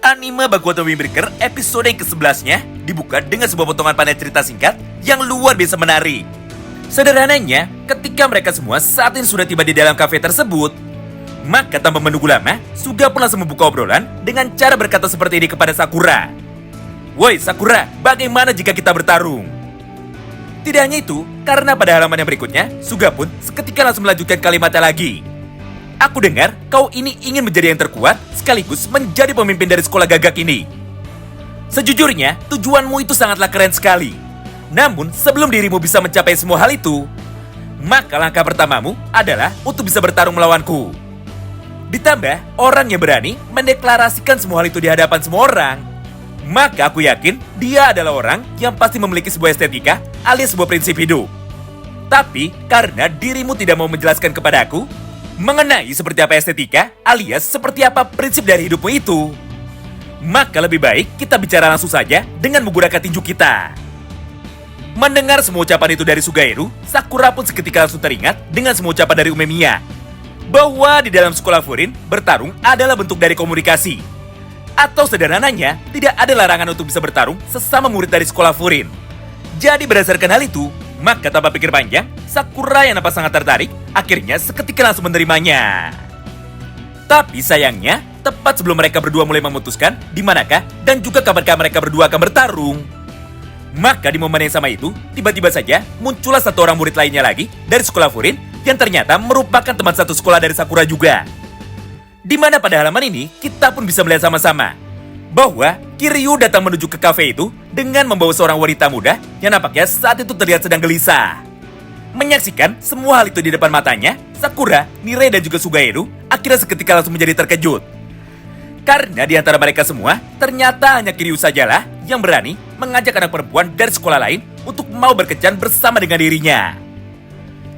Anime Bakugan Windbreaker episode yang ke-11-nya dibuka dengan sebuah potongan panel cerita singkat yang luar biasa menarik. Sederhananya, ketika mereka semua saat ini sudah tiba di dalam kafe tersebut, maka tanpa menunggu lama, Suga pun langsung membuka obrolan dengan cara berkata seperti ini kepada Sakura. "Woi Sakura, bagaimana jika kita bertarung?" Tidak hanya itu, karena pada halaman yang berikutnya, Suga pun seketika langsung melanjutkan kalimatnya lagi. "Aku dengar kau ini ingin menjadi yang terkuat sekaligus menjadi pemimpin dari sekolah gagak ini. Sejujurnya, tujuanmu itu sangatlah keren sekali. Namun, sebelum dirimu bisa mencapai semua hal itu, maka langkah pertamamu adalah untuk bisa bertarung melawanku. Ditambah, orang yang berani mendeklarasikan semua hal itu di hadapan semua orang, maka aku yakin dia adalah orang yang pasti memiliki sebuah estetika alias sebuah prinsip hidup. Tapi, karena dirimu tidak mau menjelaskan kepadaku mengenai seperti apa estetika alias seperti apa prinsip dari hidupmu itu, maka lebih baik kita bicara langsung saja dengan menggunakan tinju kita." Mendengar semua ucapan itu dari Sugairu, Sakura pun seketika langsung teringat dengan semua ucapan dari Umemiya, bahwa di dalam sekolah Furin, bertarung adalah bentuk dari komunikasi. Atau sederhananya, tidak ada larangan untuk bisa bertarung sesama murid dari sekolah Furin. Jadi berdasarkan hal itu, maka tanpa pikir panjang, Sakura yang nampak sangat tertarik, akhirnya seketika langsung menerimanya. Tapi sayangnya, tepat sebelum mereka berdua mulai memutuskan di manakah dan juga kapankah mereka berdua akan bertarung, maka di momen yang sama itu, tiba-tiba saja muncullah satu orang murid lainnya lagi dari sekolah Furin yang ternyata merupakan teman satu sekolah dari Sakura juga. Di mana pada halaman ini, kita pun bisa melihat sama-sama bahwa Kiryu datang menuju ke kafe itu dengan membawa seorang wanita muda yang nampaknya saat itu terlihat sedang gelisah. Menyaksikan semua hal itu di depan matanya, Sakura, Nirei dan juga Sugairu akhirnya seketika langsung menjadi terkejut. Karena di antara mereka semua, ternyata hanya Kiryu sajalah yang berani mengajak anak perempuan dari sekolah lain untuk mau berkencan bersama dengan dirinya.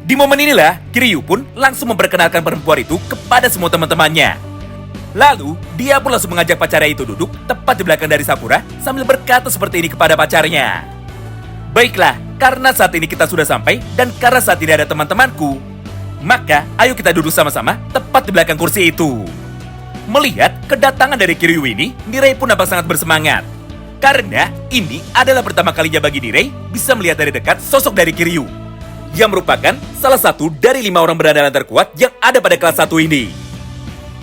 Di momen inilah, Kiryu pun langsung memperkenalkan perempuan itu kepada semua teman-temannya. Lalu, dia pun langsung mengajak pacarnya itu duduk tepat di belakang dari Sakura sambil berkata seperti ini kepada pacarnya. "Baiklah, karena saat ini kita sudah sampai dan karena saat ini ada teman-temanku, maka ayo kita duduk sama-sama tepat di belakang kursi itu." Melihat kedatangan dari Kiryu ini, Nirei pun nampak sangat bersemangat. Karena ini adalah pertama kalinya bagi Nirei bisa melihat dari dekat sosok dari Kiryu, yang merupakan salah satu dari 5 orang berandalan terkuat yang ada pada kelas 1 ini.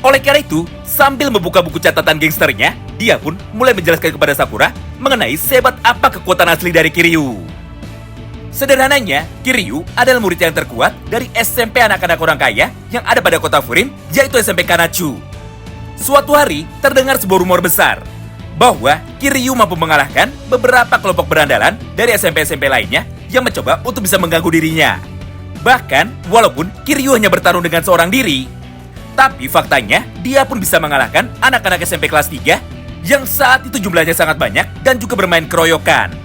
Oleh karena itu, sambil membuka buku catatan gangsternya, dia pun mulai menjelaskan kepada Sakura mengenai sehebat apa kekuatan asli dari Kiryu. Sederhananya, Kiryu adalah murid yang terkuat dari SMP anak-anak orang kaya yang ada pada kota Furin, yaitu SMP Kanachu. Suatu hari, terdengar sebuah rumor besar bahwa Kiryu mampu mengalahkan beberapa kelompok berandalan dari SMP-SMP lainnya yang mencoba untuk bisa mengganggu dirinya. Bahkan, walaupun Kiryu hanya bertarung dengan seorang diri, tapi faktanya dia pun bisa mengalahkan anak-anak SMP kelas 3 yang saat itu jumlahnya sangat banyak dan juga bermain keroyokan.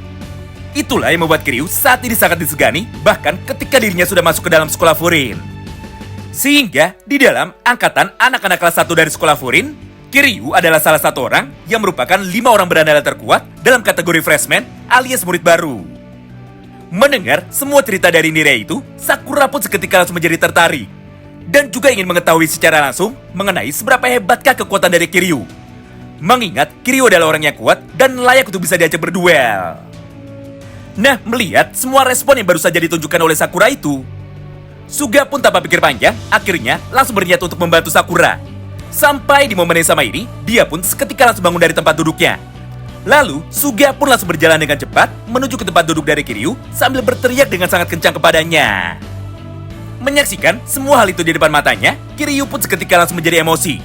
Itulah yang membuat Kiryu saat ini sangat disegani, bahkan ketika dirinya sudah masuk ke dalam sekolah Furin. Sehingga di dalam angkatan anak-anak kelas 1 dari sekolah Furin, Kiryu adalah salah satu orang yang merupakan 5 orang berandalan terkuat dalam kategori freshman alias murid baru. Mendengar semua cerita dari Nirei itu, Sakura pun seketika langsung menjadi tertarik dan juga ingin mengetahui secara langsung mengenai seberapa hebatkah kekuatan dari Kiryu. Mengingat Kiryu adalah orang yang kuat dan layak untuk bisa diajak berduel. Nah, melihat semua respon yang baru saja ditunjukkan oleh Sakura itu, Suga pun tanpa pikir panjang, akhirnya langsung berniat untuk membantu Sakura. Sampai di momen yang sama ini, dia pun seketika langsung bangun dari tempat duduknya. Lalu, Suga pun langsung berjalan dengan cepat menuju ke tempat duduk dari Kiryu sambil berteriak dengan sangat kencang kepadanya. Menyaksikan semua hal itu di depan matanya, Kiryu pun seketika langsung menjadi emosi.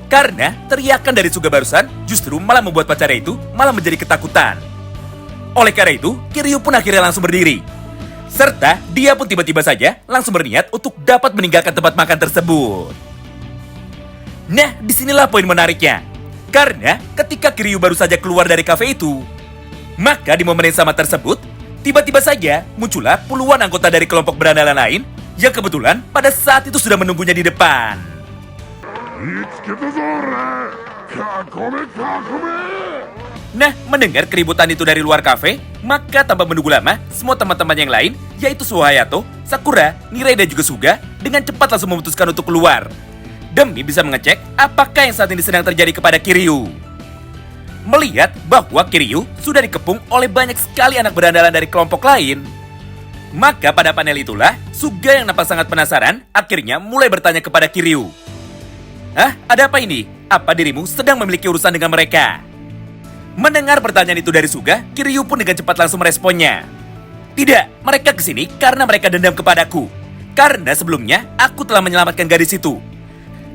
Karena teriakan dari Suga barusan justru malah membuat pacarnya itu malah menjadi ketakutan. Oleh karena itu, Kiryu pun akhirnya langsung berdiri. Serta dia pun tiba-tiba saja langsung berniat untuk dapat meninggalkan tempat makan tersebut. Nah, disinilah poin menariknya. Karena ketika Kiryu baru saja keluar dari kafe itu, maka di momen yang sama tersebut, tiba-tiba saja muncullah puluhan anggota dari kelompok berandalan lain yang kebetulan pada saat itu sudah menunggunya di depan. Nah, mendengar keributan itu dari luar kafe, maka tanpa menunggu lama, semua teman-teman yang lain, yaitu Suho Hayato, Sakura, Nirei dan juga Suga, dengan cepat langsung memutuskan untuk keluar. Demi bisa mengecek apakah yang saat ini sedang terjadi kepada Kiryu. Melihat bahwa Kiryu sudah dikepung oleh banyak sekali anak berandalan dari kelompok lain, maka pada panel itulah, Suga yang nampak sangat penasaran, akhirnya mulai bertanya kepada Kiryu. "Hah? Ada apa ini? Apa dirimu sedang memiliki urusan dengan mereka?" Mendengar pertanyaan itu dari Suga, Kiryu pun dengan cepat langsung meresponnya. "Tidak, mereka kesini karena mereka dendam kepadaku. Karena sebelumnya, aku telah menyelamatkan gadis itu.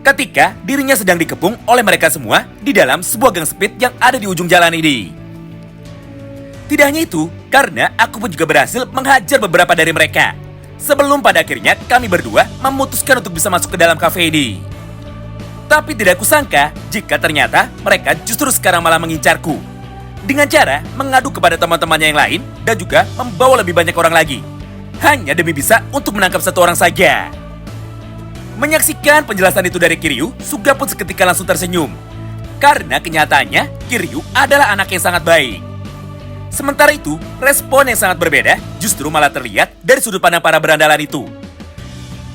Ketika dirinya sedang dikepung oleh mereka semua di dalam sebuah gang sempit yang ada di ujung jalan ini. Tidak hanya itu, karena aku pun juga berhasil menghajar beberapa dari mereka. Sebelum pada akhirnya kami berdua memutuskan untuk bisa masuk ke dalam kafe ini. Tapi tidak kusangka jika ternyata mereka justru sekarang malah mengincarku. Dengan cara mengadu kepada teman-temannya yang lain dan juga membawa lebih banyak orang lagi. Hanya demi bisa untuk menangkap satu orang saja." Menyaksikan penjelasan itu dari Kiryu, Suga pun seketika langsung tersenyum. Karena kenyataannya, Kiryu adalah anak yang sangat baik. Sementara itu, respon yang sangat berbeda justru malah terlihat dari sudut pandang para berandalan itu.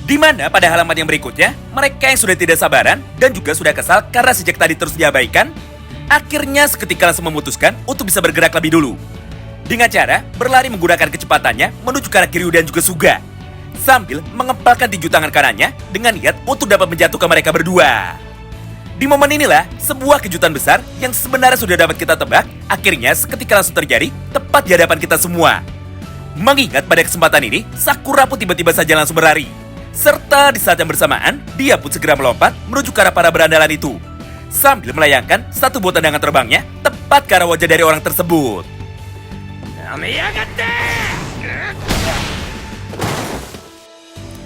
Di mana pada halaman yang berikutnya, mereka yang sudah tidak sabaran dan juga sudah kesal karena sejak tadi terus diabaikan, akhirnya seketika langsung memutuskan untuk bisa bergerak lebih dulu. Dengan cara berlari menggunakan kecepatannya menuju ke arah Kiryu dan juga Suga, sambil mengepalkan tinju tangan kanannya dengan niat untuk dapat menjatuhkan mereka berdua. Di momen inilah, sebuah kejutan besar yang sebenarnya sudah dapat kita tebak, akhirnya seketika langsung terjadi tepat di hadapan kita semua. Mengingat pada kesempatan ini, Sakura pun tiba-tiba saja langsung berlari. Serta di saat yang bersamaan, dia pun segera melompat menuju ke arah para berandalan itu, sambil melayangkan satu buah tendangan terbangnya tepat ke arah wajah dari orang tersebut.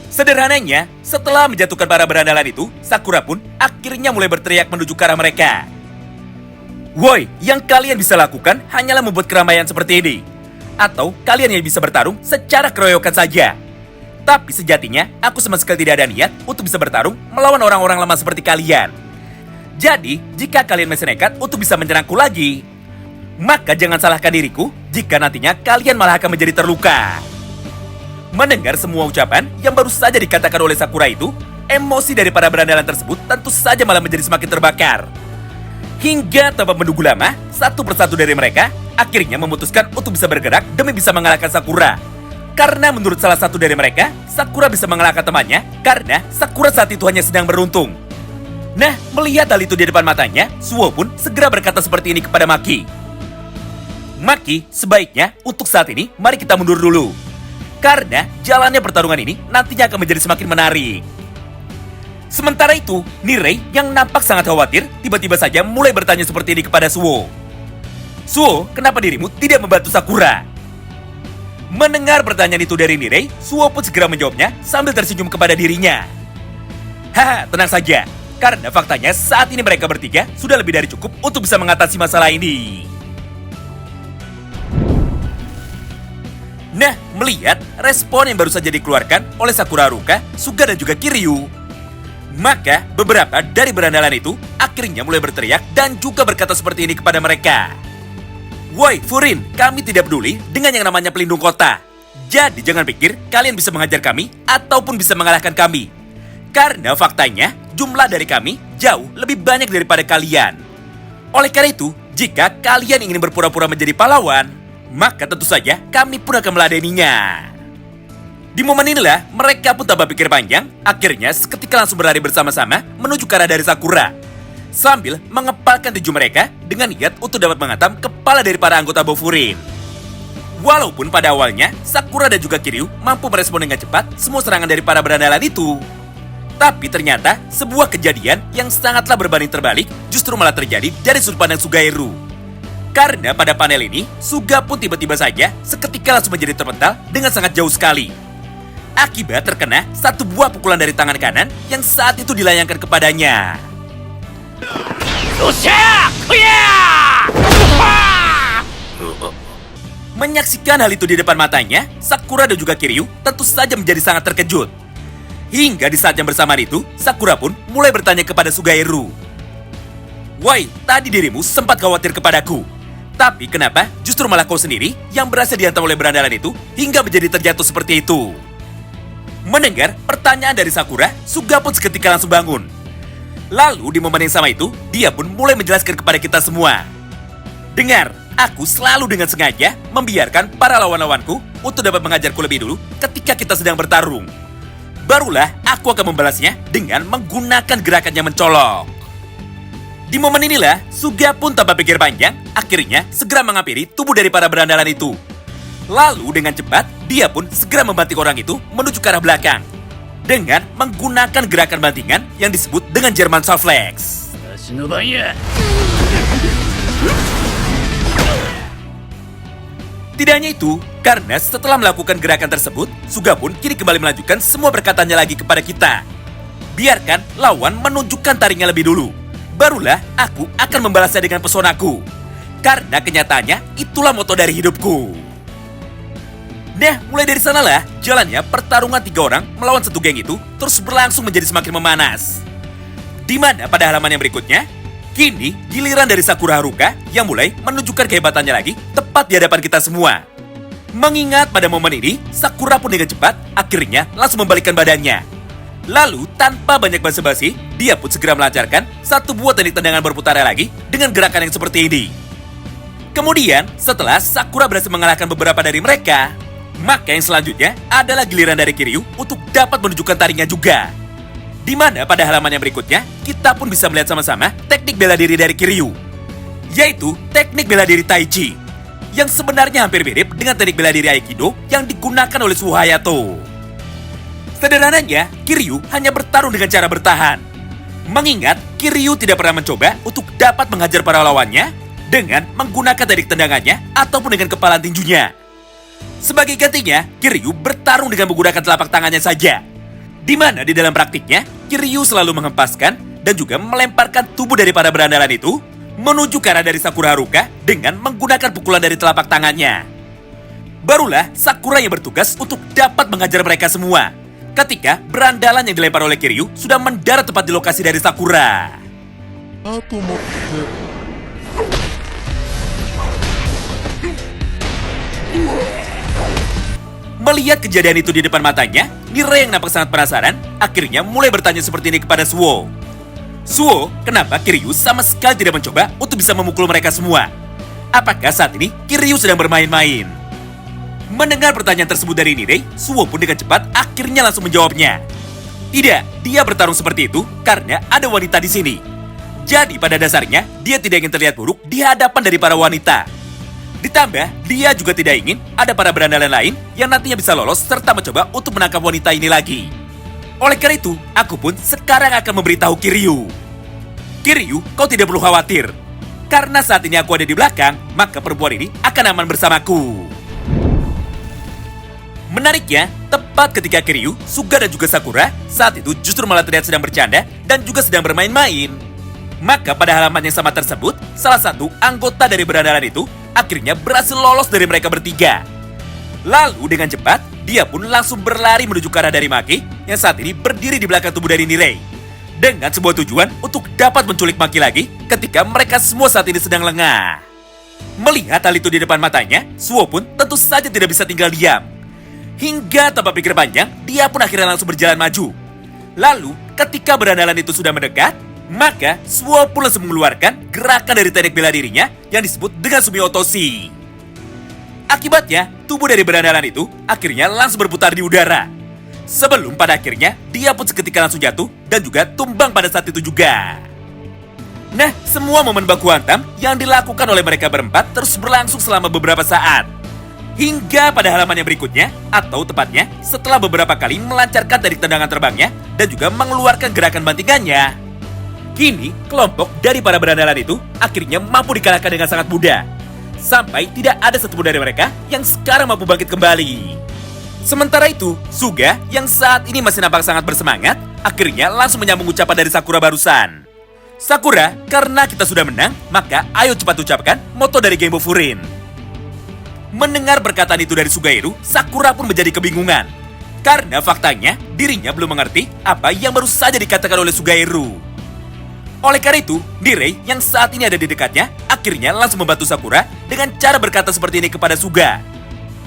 Sederhananya, setelah menjatuhkan para berandalan itu, Sakura pun akhirnya mulai berteriak menuju ke arah mereka. "Woi, yang kalian bisa lakukan hanyalah membuat keramaian seperti ini. Atau kalian yang bisa bertarung secara keroyokan saja. Tapi sejatinya, aku sama sekali tidak ada niat untuk bisa bertarung melawan orang-orang lemah seperti kalian. Jadi, jika kalian masih nekat untuk bisa menyerangku lagi, maka jangan salahkan diriku jika nantinya kalian malah akan menjadi terluka." Mendengar semua ucapan yang baru saja dikatakan oleh Sakura itu, emosi dari para berandalan tersebut tentu saja malah menjadi semakin terbakar. Hingga tanpa menunggu lama, satu persatu dari mereka akhirnya memutuskan untuk bisa bergerak demi bisa mengalahkan Sakura. Karena menurut salah satu dari mereka, Sakura bisa mengalahkan temannya karena Sakura saat itu hanya sedang beruntung. Nah, melihat hal itu di depan matanya, Suho pun segera berkata seperti ini kepada Maki. "Maki, sebaiknya untuk saat ini mari kita mundur dulu. Karena jalannya pertarungan ini nantinya akan menjadi semakin menarik." Sementara itu, Nirei yang nampak sangat khawatir tiba-tiba saja mulai bertanya seperti ini kepada Suho. "Suho, kenapa dirimu tidak membantu Sakura?" Mendengar pertanyaan itu dari Nirei, Suho pun segera menjawabnya sambil tersenyum kepada dirinya. "Haha, tenang saja. Karena faktanya saat ini mereka bertiga sudah lebih dari cukup untuk bisa mengatasi masalah ini." Nah, melihat respon yang baru saja dikeluarkan oleh Sakura Haruka, Suga dan juga Kiryu, maka beberapa dari berandalan itu akhirnya mulai berteriak dan juga berkata seperti ini kepada mereka. "Woi, Furin, kami tidak peduli dengan yang namanya pelindung kota. Jadi jangan pikir kalian bisa menghajar kami ataupun bisa mengalahkan kami. Karena faktanya, jumlah dari kami jauh lebih banyak daripada kalian. Oleh karena itu, jika kalian ingin berpura-pura menjadi pahlawan, maka tentu saja kami pun akan meladeninya." Di momen inilah mereka pun tanpa pikir panjang, akhirnya seketika langsung berlari bersama-sama menuju ke arah dari Sakura, sambil mengepalkan tinju mereka dengan niat untuk dapat menghantam kepala dari para anggota Bofurin. Walaupun pada awalnya Sakura dan juga Kiryu mampu merespon dengan cepat semua serangan dari para berandalan itu, tapi ternyata sebuah kejadian yang sangatlah berbanding terbalik justru malah terjadi dari sudut pandang Sugairu. Karena pada panel ini, Suga pun tiba-tiba saja seketika langsung menjadi terpental dengan sangat jauh sekali. Akibat terkena satu buah pukulan dari tangan kanan yang saat itu dilayangkan kepadanya. Menyaksikan hal itu di depan matanya, Sakura dan juga Kiryu tentu saja menjadi sangat terkejut. Hingga di saat yang bersamaan itu, Sakura pun mulai bertanya kepada Sugairu. "Woi, tadi dirimu sempat khawatir kepadaku. Tapi kenapa justru malah kau sendiri yang berhasil dihantam oleh berandalan itu hingga menjadi terjatuh seperti itu? Mendengar pertanyaan dari Sakura, Suga pun seketika langsung bangun. Lalu di momen yang sama itu, dia pun mulai menjelaskan kepada kita semua. Dengar, aku selalu dengan sengaja membiarkan para lawan-lawanku untuk dapat mengajarku lebih dulu ketika kita sedang bertarung. Barulah aku akan membalasnya dengan menggunakan gerakan yang mencolok. Di momen inilah, Suga pun tanpa pikir panjang, akhirnya segera menghampiri tubuh dari para berandalan itu. Lalu dengan cepat, dia pun segera membanting orang itu menuju ke arah belakang. Dengan menggunakan gerakan bantingan yang disebut dengan German Suplex. Tidak hanya itu, karena setelah melakukan gerakan tersebut, Suga pun kini kembali melanjutkan semua perkataannya lagi kepada kita. Biarkan lawan menunjukkan taringnya lebih dulu. Barulah aku akan membalasnya dengan pesonaku. Karena kenyataannya itulah moto dari hidupku. Nah, mulai dari sanalah jalannya pertarungan 3 orang melawan satu geng itu terus berlangsung menjadi semakin memanas. Di mana pada halaman yang berikutnya, kini giliran dari Sakura Haruka yang mulai menunjukkan kehebatannya lagi tepat di hadapan kita semua. Mengingat pada momen ini, Sakura pun dengan cepat akhirnya langsung membalikkan badannya. Lalu tanpa banyak basa-basi, dia pun segera melancarkan satu buah teknik tendangan berputar lagi dengan gerakan yang seperti ini. Kemudian, setelah Sakura berhasil mengalahkan beberapa dari mereka, maka yang selanjutnya adalah giliran dari Kiryu untuk dapat menunjukkan taringnya juga. Di mana pada halaman yang berikutnya, kita pun bisa melihat sama-sama teknik bela diri dari Kiryu, yaitu teknik bela diri Tai Chi, yang sebenarnya hampir mirip dengan teknik bela diri Aikido yang digunakan oleh Suho Hayato. Sederhananya, Kiryu hanya bertarung dengan cara bertahan. Mengingat Kiryu tidak pernah mencoba untuk dapat menghajar para lawannya dengan menggunakan teknik tendangannya ataupun dengan kepalan tinjunya. Sebagai gantinya, Kiryu bertarung dengan menggunakan telapak tangannya saja. Di mana di dalam praktiknya, Kiryu selalu menghempaskan dan juga melemparkan tubuh dari para berandalan itu menuju ke arah dari Sakura Haruka dengan menggunakan pukulan dari telapak tangannya. Barulah Sakura yang bertugas untuk dapat menghajar mereka semua. Ketika berandalan yang dilempar oleh Kiryu sudah mendarat tepat di lokasi dari Sakura. Melihat kejadian itu di depan matanya, Nire yang nampak sangat penasaran akhirnya mulai bertanya seperti ini kepada Suho. Suho, kenapa Kiryu sama sekali tidak mencoba untuk bisa memukul mereka semua? Apakah saat ini Kiryu sedang bermain-main? Mendengar pertanyaan tersebut dari Nire, Suho pun dengan cepat akhirnya langsung menjawabnya. Tidak, dia bertarung seperti itu karena ada wanita di sini. Jadi pada dasarnya, dia tidak ingin terlihat buruk di hadapan dari para wanita. Ditambah, dia juga tidak ingin ada para berandalan lain yang nantinya bisa lolos serta mencoba untuk menangkap wanita ini lagi. Oleh karena itu, aku pun sekarang akan memberitahu Kiryu. Kiryu, kau tidak perlu khawatir. Karena saat ini aku ada di belakang, maka perempuan ini akan aman bersamaku. Menariknya, tepat ketika Kiryu, Suga dan juga Sakura saat itu justru malah terlihat sedang bercanda dan juga sedang bermain-main. Maka pada halaman yang sama tersebut, salah satu anggota dari berandalan itu akhirnya berhasil lolos dari mereka bertiga. Lalu dengan cepat, dia pun langsung berlari menuju ke arah dari Maki yang saat ini berdiri di belakang tubuh dari Nirei. Dengan sebuah tujuan untuk dapat menculik Maki lagi ketika mereka semua saat ini sedang lengah. Melihat hal itu di depan matanya, Suho pun tentu saja tidak bisa tinggal diam. Hingga tanpa pikir panjang, dia pun akhirnya langsung berjalan maju. Lalu, ketika berandalan itu sudah mendekat, maka Suho pun langsung mengeluarkan gerakan dari teknik bela dirinya yang disebut dengan Sumi Otoshi. Akibatnya, tubuh dari berandalan itu akhirnya langsung berputar di udara. Sebelum pada akhirnya, dia pun seketika langsung jatuh dan juga tumbang pada saat itu juga. Nah, semua momen baku hantam yang dilakukan oleh mereka berempat terus berlangsung selama beberapa saat. Hingga pada halaman yang berikutnya, atau tepatnya setelah beberapa kali melancarkan teknik tendangan terbangnya dan juga mengeluarkan gerakan bantingannya, kini kelompok dari para berandalan itu akhirnya mampu dikalahkan dengan sangat mudah. Sampai tidak ada satupun dari mereka yang sekarang mampu bangkit kembali. Sementara itu, Suga yang saat ini masih nampak sangat bersemangat, akhirnya langsung menyambung ucapan dari Sakura barusan. Sakura, karena kita sudah menang, maka ayo cepat ucapkan moto dari Genbo Furin. Mendengar perkataan itu dari Sugairu, Sakura pun menjadi kebingungan. Karena faktanya, dirinya belum mengerti apa yang baru saja dikatakan oleh Sugairu. Oleh karena itu, Nirei yang saat ini ada di dekatnya akhirnya langsung membantu Sakura dengan cara berkata seperti ini kepada Suga.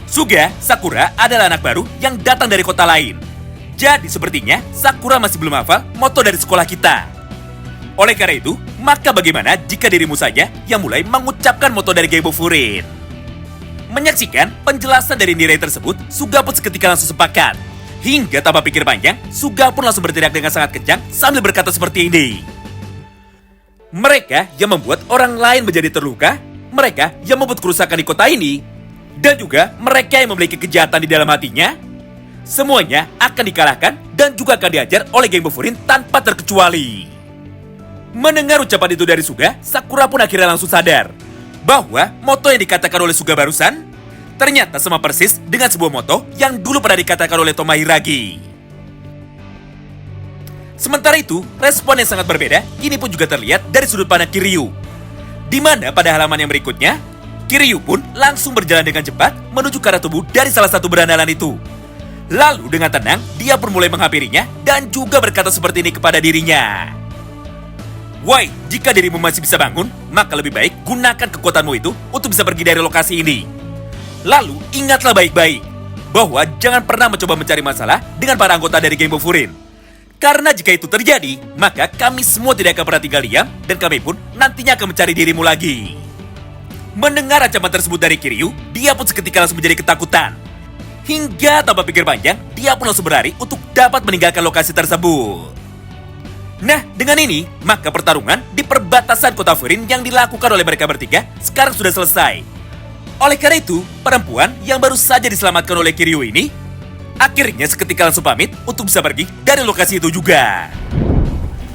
Suga, Sakura adalah anak baru yang datang dari kota lain. Jadi sepertinya Sakura masih belum hafal moto dari sekolah kita. Oleh karena itu, maka bagaimana jika dirimu saja yang mulai mengucapkan moto dari Game of Furin? Menyaksikan penjelasan dari Nirei tersebut, Suga pun seketika langsung sepakat. Hingga tanpa pikir panjang, Suga pun langsung berteriak dengan sangat kencang sambil berkata seperti ini. Mereka yang membuat orang lain menjadi terluka, mereka yang membuat kerusakan di kota ini, dan juga mereka yang memiliki kejahatan di dalam hatinya, semuanya akan dikalahkan dan juga akan diajar oleh Game of Furin tanpa terkecuali. Mendengar ucapan itu dari Suga, Sakura pun akhirnya langsung sadar bahwa moto yang dikatakan oleh Suga barusan ternyata sama persis dengan sebuah moto yang dulu pernah dikatakan oleh Tomohiragi. Sementara itu, respon yang sangat berbeda kini pun juga terlihat dari sudut pandang Kiryu, di mana pada halaman yang berikutnya, Kiryu pun langsung berjalan dengan cepat menuju ke arah tubuh dari salah satu berandalan itu. Lalu dengan tenang, dia pun mulai menghampirinya dan juga berkata seperti ini kepada dirinya. Woi, jika dirimu masih bisa bangun, maka lebih baik gunakan kekuatanmu itu untuk bisa pergi dari lokasi ini. Lalu, ingatlah baik-baik bahwa jangan pernah mencoba mencari masalah dengan para anggota dari Game of Furin. Karena jika itu terjadi, maka kami semua tidak akan pernah tinggal diam dan kami pun nantinya akan mencari dirimu lagi. Mendengar ancaman tersebut dari Kiryu, dia pun seketika langsung menjadi ketakutan. Hingga tanpa pikir panjang, dia pun langsung berlari untuk dapat meninggalkan lokasi tersebut. Nah, dengan ini, maka pertarungan di perbatasan kota Furin yang dilakukan oleh mereka bertiga sekarang sudah selesai. Oleh karena itu, perempuan yang baru saja diselamatkan oleh Kiryu ini akhirnya seketika langsung pamit untuk bisa pergi dari lokasi itu juga.